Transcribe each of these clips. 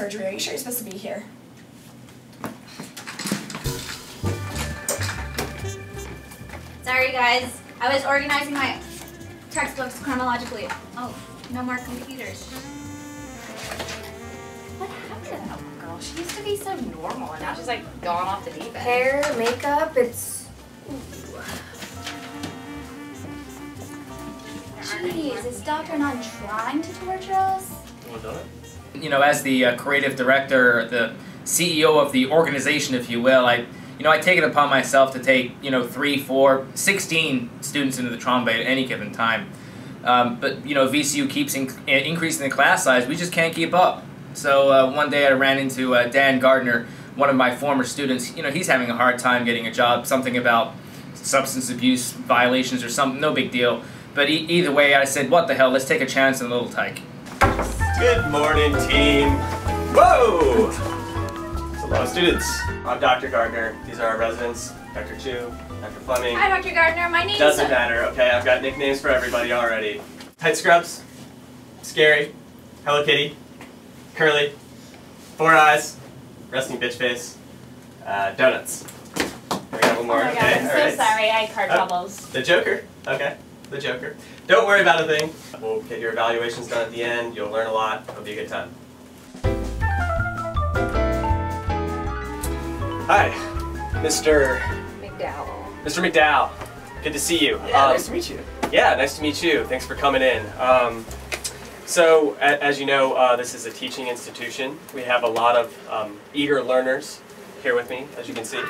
surgery. Are you sure you're supposed to be here? Sorry guys, I was organizing my textbooks chronologically. Oh, no more computers. What happened to that one girl? She used to be so normal and now she's like gone off the deep end. Hair, makeup, it's... Jeez, is Dr. Nun trying to torture us? Well done. You know, as the creative director, the CEO of the organization, if you will, I take it upon myself to take, 3, 4, 16 students into the trauma bay at any given time. But, VCU keeps increasing the class size. We just can't keep up. So one day I ran into Dan Gardner, one of my former students. He's having a hard time getting a job, something about substance abuse violations or something, no big deal. But either way, I said, what the hell, let's take a chance on a little tyke. Good morning, team. Whoa! It's a lot of students. I'm Dr. Gardner. These are our residents. Dr. Chu, Dr. Fleming. Hi, Dr. Gardner. My name's... Doesn't matter, okay? I've got nicknames for everybody already. Tight Scrubs, Scary, Hello Kitty, Curly, Four Eyes, Resting Bitch Face, Donuts. We got one more. Oh my God, okay? I'm All so right. sorry. I had card troubles. The Joker. Okay. The Joker. Don't worry about a thing. We'll get your evaluations done at the end. You'll learn a lot. It'll be a good time. Hi, Mr. McDowell. Mr. McDowell. Good to see you. Yeah, nice to meet you. Yeah, nice to meet you. Thanks for coming in. So, as you know, this is a teaching institution. We have a lot of eager learners here with me, as you can see.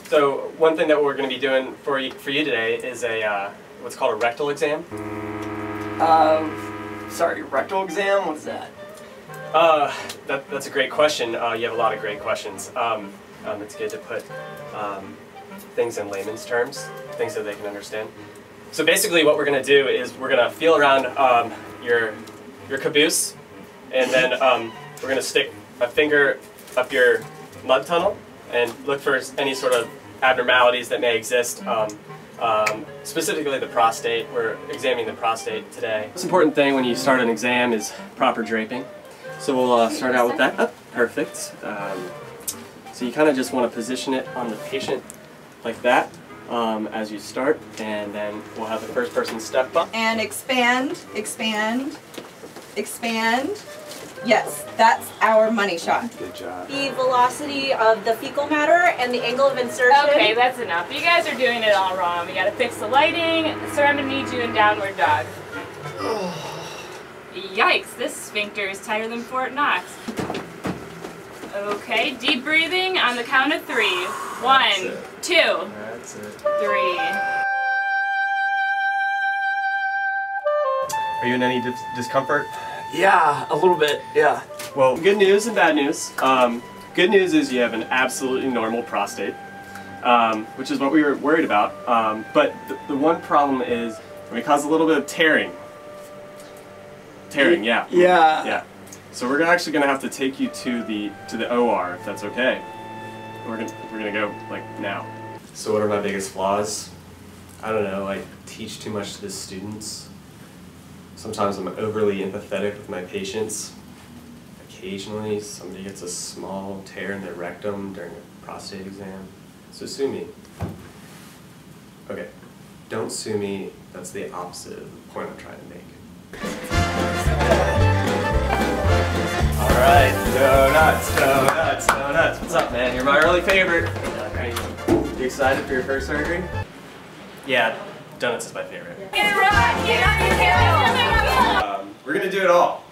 So, one thing that we're going to be doing for you today is a what's called a rectal exam. Sorry, rectal exam? What's that? That's a great question. You have a lot of great questions. It's good to put things in layman's terms, things that they can understand. So basically what we're going to do is we're going to feel around your caboose, and then we're going to stick a finger up your lung tunnel and look for any sort of abnormalities that may exist. Specifically the prostate. We're examining the prostate today. The most important thing when you start an exam is proper draping. So we'll start out with that. Oh, perfect. So you kind of just want to position it on the patient like that as you start, and then we'll have the first person step up. And expand, expand, expand. Yes, that's our money shot. Good job. The velocity of the fecal matter and the angle of insertion. Okay, that's enough. You guys are doing it all wrong. We gotta fix the lighting. Sir, I'm gonna need you in downward dog. Yikes, this sphincter is tighter than Fort Knox. Okay, deep breathing on the count of 3. 1, 2, That's it. 3. Are you in any discomfort? Yeah, a little bit, yeah. Well, good news and bad news. Good news is you have an absolutely normal prostate, which is what we were worried about. But the one problem is it may cause a little bit of tearing. Tearing, yeah. Yeah. Yeah. So we're actually going to have to take you to the OR, if that's okay. We're gonna go like now. So what are my biggest flaws? I don't know. I teach too much to the students. Sometimes I'm overly empathetic with my patients. Occasionally somebody gets a small tear in their rectum during a prostate exam. So sue me. Okay, don't sue me. That's the opposite of the point I'm trying to make. Alright, donuts, donuts, donuts. What's up, man? You're my early favorite. You excited for your first surgery? Yeah, donuts is my favorite. We're going to do it all.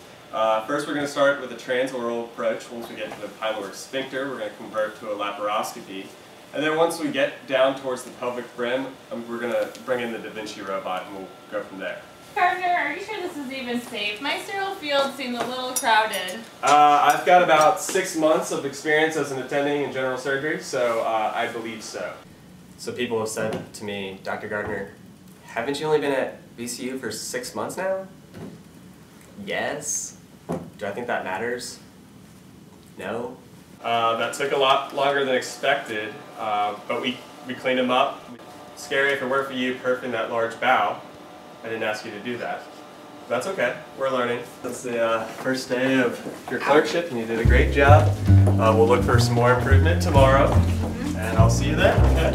First we're going to start with a transoral approach. Once we get to the pyloric sphincter, we're going to convert to a laparoscopy. And then once we get down towards the pelvic brim, we're going to bring in the Da Vinci robot and we'll go from there. Gardner, are you sure this is even safe? My sterile field seemed a little crowded. I've got about 6 months of experience as an attending in general surgery, so I believe so. So people have said to me, Dr. Gardner, haven't you only been at VCU for 6 months now? Yes. Do I think that matters? No. That took a lot longer than expected, but we cleaned him up. Scary if it weren't for you perfing that large bow. I didn't ask you to do that. That's okay. We're learning. That's the first day of your clerkship, and you did a great job. We'll look for some more improvement tomorrow, and I'll see you then. Okay?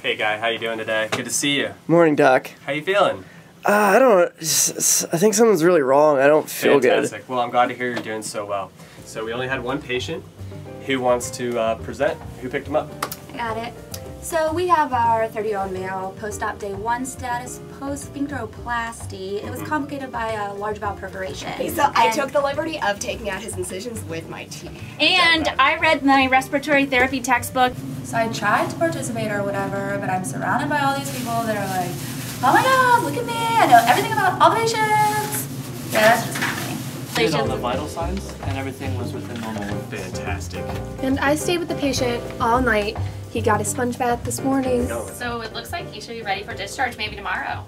Hey, Guy. How you doing today? Good to see you. Morning, Doc. How you feeling? I don't know. I think something's really wrong. I don't feel Fantastic. Well, I'm glad to hear you're doing so well. So we only had one patient who wants to present. Who picked him up? Got it. So we have our 30-year-old male, post-op day 1 status, post-sphincteroplasty. It was complicated by a large bowel perforation. So I took the liberty of taking out his incisions with my teeth. And I read my respiratory therapy textbook. So I tried to participate or whatever, but I'm surrounded by all these people that are like, oh my god, look at me, I know everything about all the patients. Yeah, that's just me. Did all the vital signs, and everything was within normal limits. Fantastic. And I stayed with the patient all night. He got his sponge bath this morning. So it looks like he should be ready for discharge maybe tomorrow.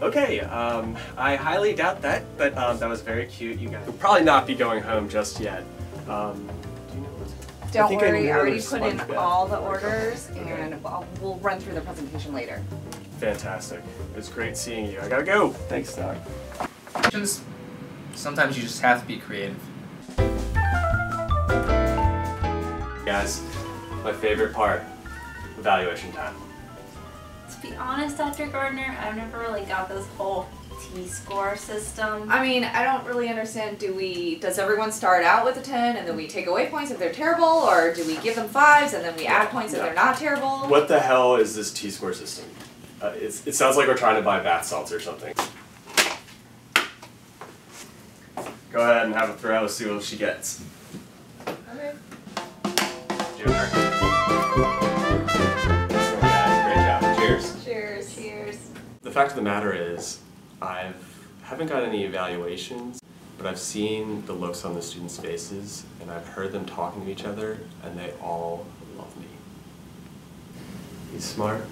Okay, I highly doubt that, but that was very cute. You guys will probably not be going home just yet. Do you know what's... Don't worry, I already put put in all the orders, and we'll run through the presentation later. Fantastic. It was great seeing you. I gotta go. Thanks, Doc. Sometimes you just have to be creative. Guys, my favorite part, evaluation time. To be honest, Dr. Gardner, I've never really got this whole T-score system. I mean, I don't really understand, does everyone start out with a 10 and then we take away points if they're terrible, or do we give them 5s and then we add points if they're not terrible? What the hell is this T-score system? It sounds like we're trying to buy bath salts or something. Go ahead and have a throw, see what she gets. Okay. Junior. Great job. Cheers. Cheers. Cheers. The fact of the matter is, I haven't got any evaluations, but I've seen the looks on the students' faces, and I've heard them talking to each other, and they all love me. He's smart.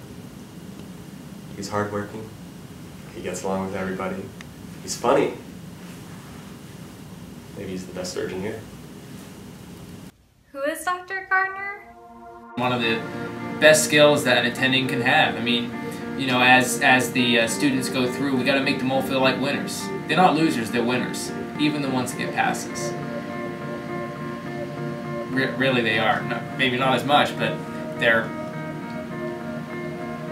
He's hardworking. He gets along with everybody. He's funny. Maybe he's the best surgeon here. Who is Dr. Gardner? One of the best skills that an attending can have. I mean, you know, as the students go through, we got to make them all feel like winners. They're not losers, they're winners. Even the ones that get passes. Really they are. Maybe not as much, but they're...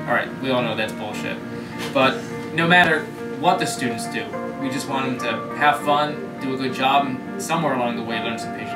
Alright, we all know that's bullshit. But no matter what the students do, we just want them to have fun, do a good job, and somewhere along the way learn some patience.